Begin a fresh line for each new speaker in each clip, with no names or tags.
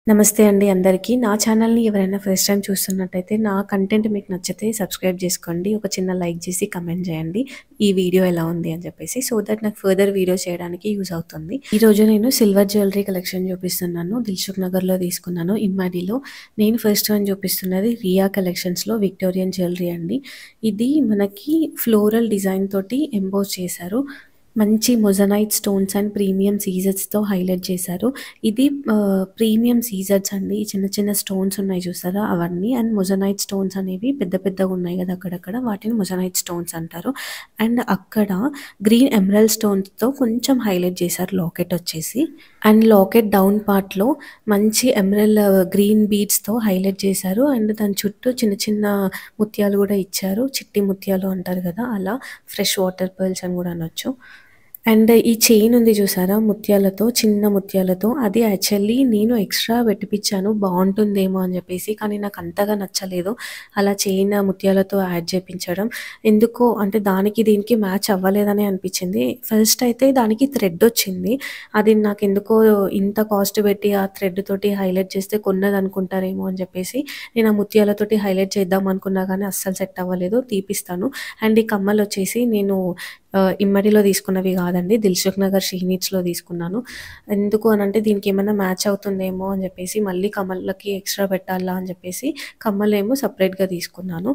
నమస్తే అండి అందరికీ. నా ఛానల్‌ని ఎవరైనా ఫస్ట్ టైమ్ చూస్తున్నట్టయితే, నా కంటెంట్ మీకు నచ్చితే సబ్స్క్రైబ్ జేసుకోండి. ఒక చిన్న లైక్ జేసి కామెంట్ జేయండి. ఈ వీడియో ఎలా ఉంది అని చెప్పేసి. సో దట్ నాకు ఫర్దర్ వీడియోస్ చేయడానికి యూజ్ అవుతుంది. ఈరోజు నేను సిల్వర్ జ్యువెలరీ కలెక్షన్ చూపిస్తున్నాను. దిల్‌సుఖ్ నగర్‌లో తీసుకున్నాను. ఇమ్మాడిలో. నేను ఫస్ట్ వన్ చూపిస్తున్నది రియా కలెక్షన్స్‌లో విక్టోరియన్ జ్యువెలరీ అండి. ఇది మనకి ఫ్లోరల్ డిజైన్ తోటి ఎంబోస్ చేశారు. మంచి మొజనైట్ స్టోన్స్ అండ్ ప్రీమియం సీజర్స్‌తో హైలైట్ చేశారు. ఇది ప్రీమియం సీజర్స్ అండి. ఈ చిన్న చిన్న స్టోన్స్ ఉన్నాయి చూసారా అవన్నీ. అండ్ మొజనైట్ స్టోన్స్ అనేవి పెద్ద పెద్దగా ఉన్నాయి కదా అక్కడక్కడ, వాటిని మొజనైట్ స్టోన్స్ అంటారు. అండ్ అక్కడ గ్రీన్ ఎమరల్డ్ స్టోన్స్‌తో కొంచెం హైలైట్ చేశారు లాకెట్ వచ్చేసి. అండ్ లాకెట్ డౌన్ పార్ట్‌లో మంచి ఎమరల్డ్ గ్రీన్ బీడ్స్‌తో హైలైట్ చేశారు. అండ్ దాని చుట్టూ చిన్న చిన్న ముత్యాలు కూడా ఇచ్చారు. చిట్టి ముత్యాలు అంటారు కదా అలా. ఫ్రెష్ వాటర్ పర్ల్స్ అని కూడా అనొచ్చు. అండ్ ఈ చైన్ ఉంది చూసారా ముత్యాలతో, చిన్న ముత్యాలతో, అది యాక్చువల్లీ నేను ఎక్స్ట్రా పెట్టిపిచ్చాను బాగుంటుందేమో అని చెప్పేసి. కానీ నాకు అంతగా నచ్చలేదు అలా చైన్ ముత్యాలతో యాడ్ చేపించడం. ఎందుకో అంటే దానికి దీనికి మ్యాచ్ అవ్వలేదని అనిపించింది. ఫస్ట్ అయితే దానికి థ్రెడ్ వచ్చింది. అది నాకు ఎందుకో ఇంత కాస్ట్ పెట్టి ఆ థ్రెడ్ తోటి హైలైట్ చేస్తే కొన్నది అనుకుంటారేమో అని చెప్పేసి నేను ఆ ముత్యాలతోటి హైలైట్ చేద్దాం అనుకున్నా కానీ అస్సలు సెట్ అవ్వలేదు. తీపిస్తాను. అండ్ ఈ కమ్మలు వచ్చేసి నేను ఇమ్మడిలో తీసుకున్నవి కాదండి. దిల్‌సుఖ్ నగర్ షీ నీడ్స్‌లో తీసుకున్నాను. ఎందుకు అనంటే దీనికి ఏమన్నా మ్యాచ్ అవుతుందేమో అని చెప్పేసి, మళ్ళీ కమ్మలకి ఎక్స్ట్రా పెట్టాలా అని చెప్పేసి కమ్మలేమో సెపరేట్‌గా తీసుకున్నాను.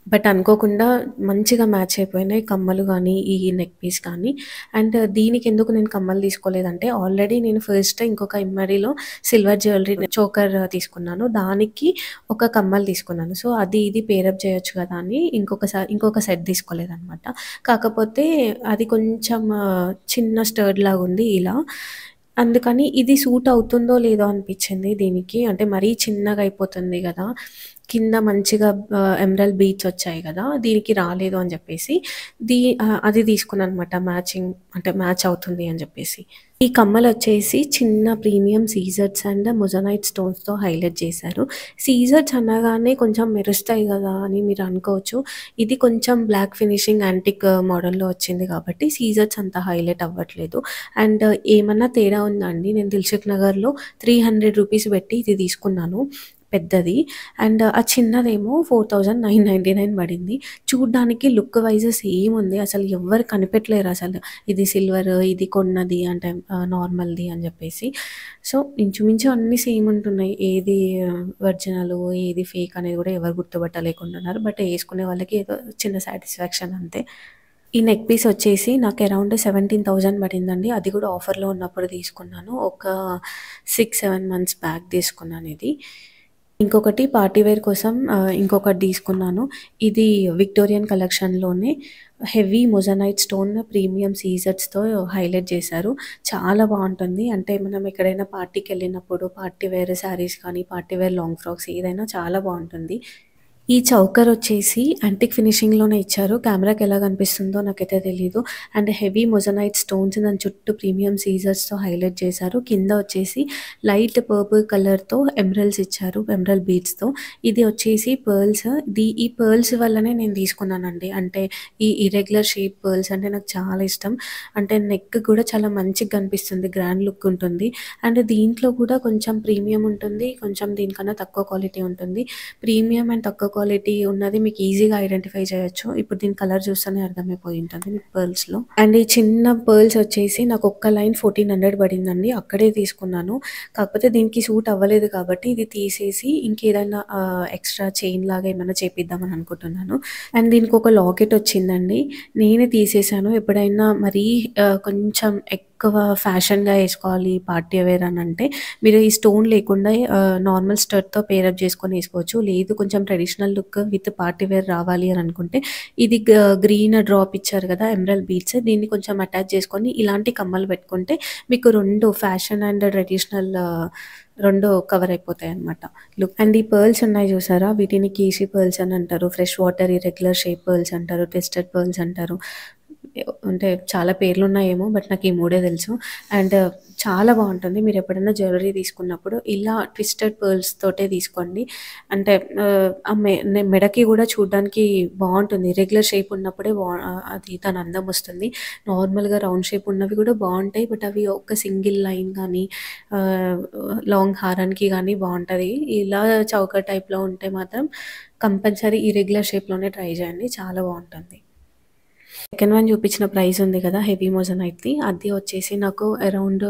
బట్ అనుకోకుండా మంచిగా మ్యాచ్ అయిపోయినాయి కమ్మలు గానీ, ఈ నెక్ పీస్ కానీ. అండ్ దీనికి ఎందుకు నేను కమ్మలు తీసుకోలేదంటే, ఆల్రెడీ నేను ఫస్ట్ ఇంకొక ఇమ్మడిలో సిల్వర్ జ్యువెలరీ చోకర్ తీసుకున్నాను. దానికి ఒక కమ్మలు తీసుకున్నాను. సో అది ఇది పేరప్ చేయొచ్చు కదా అని ఇంకొక సెట్ తీసుకోలేదనమాట. కాకపోతే అది కొంచెం చిన్న స్టర్డ్ లాగుంది ఇలా. అందుకని ఇది సూట్ అవుతుందో లేదో అనిపించింది దీనికి. అంటే మరీ చిన్నగా అయిపోతుంది గదా! కింద మంచిగా ఎమరల్డ్ బీడ్స్ వచ్చాయి గదా! దీనికి రాలేదు అని చెప్పేసి అది తీసుకున్నాననమాట మ్యాచింగ్, అంటే మ్యాచ్ అవుతుంది అని చెప్పేసి. ఈ కమ్మలొచ్చేసి చిన్న ప్రీమియం సీజర్స్ అండ్ మొజనైట్ స్టోన్స్‌తో హైలైట్ చేశారు. సీజర్స్ అనగానే కొంచెం మెరుస్తాయి గదా అని మీరు అనుకోవచ్చు. ఇది కొంచెం బ్లాక్ ఫినిషింగ్ యాంటిక్ మోడల్‌లో వచ్చింది కాబట్టి సీజర్స్ అంత హైలైట్ అవ్వట్లేదు. అండ్ ఏమన్నా తేడా ఉందా అండి, నేను దిల్‌సుఖ్ నగర్‌లో 300 రూపీస్ పెట్టి ఇది తీసుకున్నాను పెద్దది. అండ్ ఆ చిన్నదేమో 4999 పడింది. చూడ్డానికి లుక్ వైస్ సేమ్ ఉంది. అసలు ఎవ్వరు కనిపెట్టలేరు అసలు ఇది సిల్వర్, ఇది కొన్నది అంటే నార్మల్‌ది అని చెప్పేసి. సో ఇంచుమించు అన్నీ సేమ్ ఉంటున్నాయి. ఏది ఒరిజినలు, ఏది ఫేక్ అనేది కూడా ఎవరు గుర్తుపట్టలేకుంటున్నారు. బట్ ఏసుకునే వాళ్ళకి ఏదో చిన్న సాటిస్ఫాక్షన్ అంతే. ఈ నెక్ పీస్ వచ్చేసి నాకు అరౌండ్ 17,000 పడిందండి. అది కూడా ఆఫర్‌లో ఉన్నప్పుడు తీసుకున్నాను. ఒక 6, 7 మంత్స్ బ్యాక్ తీసుకున్నాను ఇది. ఇంకొకటి పార్టీ వేర్ కోసం ఇంకొకటి తీసుకున్నాను. ఇది విక్టోరియన్ కలెక్షన్‌లోనే హెవీ మొజనైట్ స్టోన్ ప్రీమియం సీజర్స్‌తో హైలైట్ చేశారు. చాలా బావుంటుంది. అంటే మనం ఎక్కడైనా పార్టీకెళ్ళినప్పుడు పార్టీ వేర్ శారీస్ కానీ, పార్టీ వేర్ లాంగ్ ఫ్రాక్స్ ఏదైనా చాలా బావుంటుంది. ఈ చౌకర్ వచ్చేసి యాంటిక్ ఫినిషింగ్‌లోనే ఇచ్చారు. కెమెరాకి ఎలా కనిపిస్తుందో నాకైతే తెలీదు. అండ్ హెవీ మొజనైట్ స్టోన్స్ దాని చుట్టూ ప్రీమియం సీజర్స్‌తో హైలైట్ చేశారు. కింద వచ్చేసి లైట్ పర్పుల్ కలర్‌తో ఎమరల్డ్స్ ఇచ్చారు. ఎమరల్డ్ బీడ్స్‌తో. ఇది వచ్చేసి పర్ల్స్. ఈ పర్ల్స్ వల్లనే నేను తీసుకున్నానండి. అంటే ఈ ఇర్రెగ్యులర్ షేప్ పర్ల్స్ అంటే నాకు చాలా ఇష్టం. అంటే నెక్ కూడా చాలా మంచిగా కనిపిస్తుంది. గ్రాండ్ లుక్ ఉంటుంది. అండ్ దీంట్లో కూడా కొంచెం ప్రీమియం ఉంటుంది. కొంచెం దీనికన్నా తక్కువ క్వాలిటీ ఉంటుంది. ప్రీమియం అండ్ తక్కువ క్వాలిటీ ఉన్నది మీకు ఈజీగా ఐడెంటిఫై చేయొచ్చు. ఇప్పుడు దీని కలర్ చూస్తేనే అర్థమైపోయి ఉంటుంది మీకు పర్ల్స్‌లో. అండ్ ఈ చిన్న పర్ల్స్ వచ్చేసి నాకు ఒక్క లైన్ 1400 పడిందండి. అక్కడే తీసుకున్నాను. కాకపోతే దీనికి సూట్ అవ్వలేదు కాబట్టి ఇది తీసేసి ఇంకేదైనా ఎక్స్ట్రా చైన్ లాగా ఏమైనా చేపిద్దామని అనుకుంటున్నాను. అండ్ దీనికి ఒక లాకెట్ వచ్చిందండి. నేనే తీసేసాను. ఎప్పుడైనా మరీ కొంచెం ఎక్కువ ఫ్యాషన్‌గా ఏసుకోవాలి పార్టీ వేర్ అనంటే మీరు ఈ స్టోన్ లేకుండా నార్మల్ స్టడ్‌తో పేరప్ చేసుకొని ఏసుకోవచ్చు. లేదు కొంచెం traditional look with party wear రావాలి అని అనుకుంటే ఇది గ్రీన్ డ్రాప్ ఇచ్చారు కదా ఎమరల్డ్ బీడ్స్, దీన్ని కొంచెం అటాచ్ చేసుకొని ఇలాంటి కమ్మలు పెట్టుకుంటే మీకు 2 ఫ్యాషన్ అండ్ ట్రెడిషనల్ 2 కవర్ అయిపోతాయన్నమాట లుక్. అండ్ ఈ పర్ల్స్ ఉన్నాయి చూసారా, వీటిని కీసీ పర్ల్స్ అని అంటారు. Freshwater irregular shape pearls అంటారు. ట్విస్టెడ్ పర్ల్స్ అంటారు. అంటే చాలా పేర్లున్నాయేమో బట్ నాకు ఈ 3 తెలుసు. అండ్ చాలా బావుంటుంది. మీరెప్పుడైనా జ్యువెలరీ తీసుకున్నప్పుడు ఇలా ట్విస్టెడ్ పర్ల్స్ తోటే తీసుకోండి. అంటే ఆ మెడకి గూడా చూడ్డానికి బావుంటుంది. ఇర్రెగ్యులర్ షేప్ ఉన్నప్పుడే అది దాని అందం వస్తుంది. నార్మల్‌గా రౌండ్ షేప్ ఉన్నవి గూడా బావుంటాయి. బట్ అవి ఒక సింగిల్ లైన్ గానీ ఆహ్, లాంగ్ హారానికి గానీ బావుంటది. ఇలా చౌక టైప్‌లో ఉంటే మాత్రం కంపల్సరీ ఇర్రెగ్యులర్ షేప్‌లోనే ట్రై చేయండి. చాలా బావుంటుంది. సెకండ్ వన్ చూపించిన ప్రైస్ ఉంది కదా! హెవీ మోజనైట్‌ది. అది వచ్చేసి నాకు అరౌండ్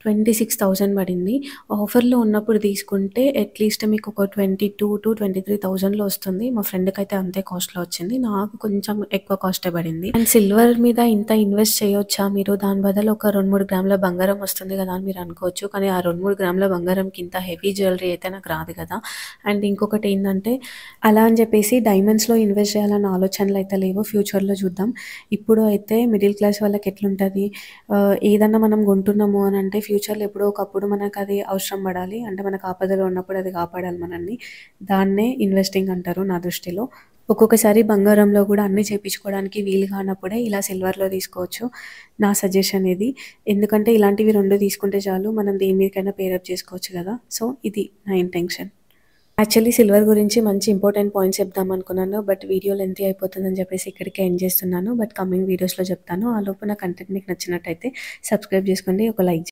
26,000 పడింది. ఆఫర్‌లో ఉన్నప్పుడు తీసుకుంటే అట్‌లీస్ట్ మీకు ఒక 22,000-23,000లో వస్తుంది. మా ఫ్రెండ్‌కైతే అంతే కాస్ట్‌లో వచ్చింది. నాకు కొంచెం ఎక్కువ కాస్టే పడింది. అండ్ సిల్వర్ మీద ఇంత ఇన్వెస్ట్ చేయొచ్చా మీరు? దాని బదులు ఒక 2, 3 గ్రాముల బంగారం వస్తుంది కదా! అని మీరు అనుకోవచ్చు. కానీ ఆ 2, 3 గ్రాముల బంగారంకి ఇంత హెవీ జ్యువెలరీ అయితే నాకు రాదు కదా! అండ్ ఇంకొకటి ఏందంటే అలా అని చెప్పేసి డైమండ్స్‌లో ఇన్వెస్ట్ చేయాలన్న ఆలోచనలు అయితే లేవు. ఫ్యూచర్‌లో చూద్దాం. ఇప్పుడు అయితే మిడిల్ క్లాస్ వాళ్ళకి ఎట్లుంటది ఏదన్నా మనం కొంటున్నాము అని అంటే ఫ్యూచర్‌లో ఎప్పుడో ఒకప్పుడు మనకది అవసరం పడాలి. అంటే మనకు ఆపదలో ఉన్నప్పుడు అది కాపాడాలి మనల్ని. దాన్నే ఇన్వెస్టింగ్ అంటారు నా దృష్టిలో. ఒక్కొక్కసారి బంగారంలో గూడా అన్నీ చేపించుకోవడానికి వీలు కానప్పుడే ఇలా సిల్వర్‌లో తీసుకోవచ్చు. నా సజెషన్ ఇది. ఎందుకంటే ఇలాంటివి 2 తీసుకుంటే చాలు మనం దేని మీదకైనా పేరప్ చేసుకోవచ్చు గదా! సో, ఇది నా ఇంటెన్షన్. యాక్చువల్లీ సిల్వర్ గురించి మంచి ఇంపార్టెంట్ పాయింట్స్ చెప్దామనుకున్నాను. బట్ వీడియో లెంతీ అయిపోతుందని చెప్పేసి ఇక్కడికే ఎండ్ చేస్తున్నాను. బట్ కమింగ్ వీడియోస్‌లో చెప్తాను. ఆలోపు నా కంటెంట్ మీకు నచ్చినట్టయితే సబ్స్క్రైబ్ చేసుకోండి. ఒక లైక్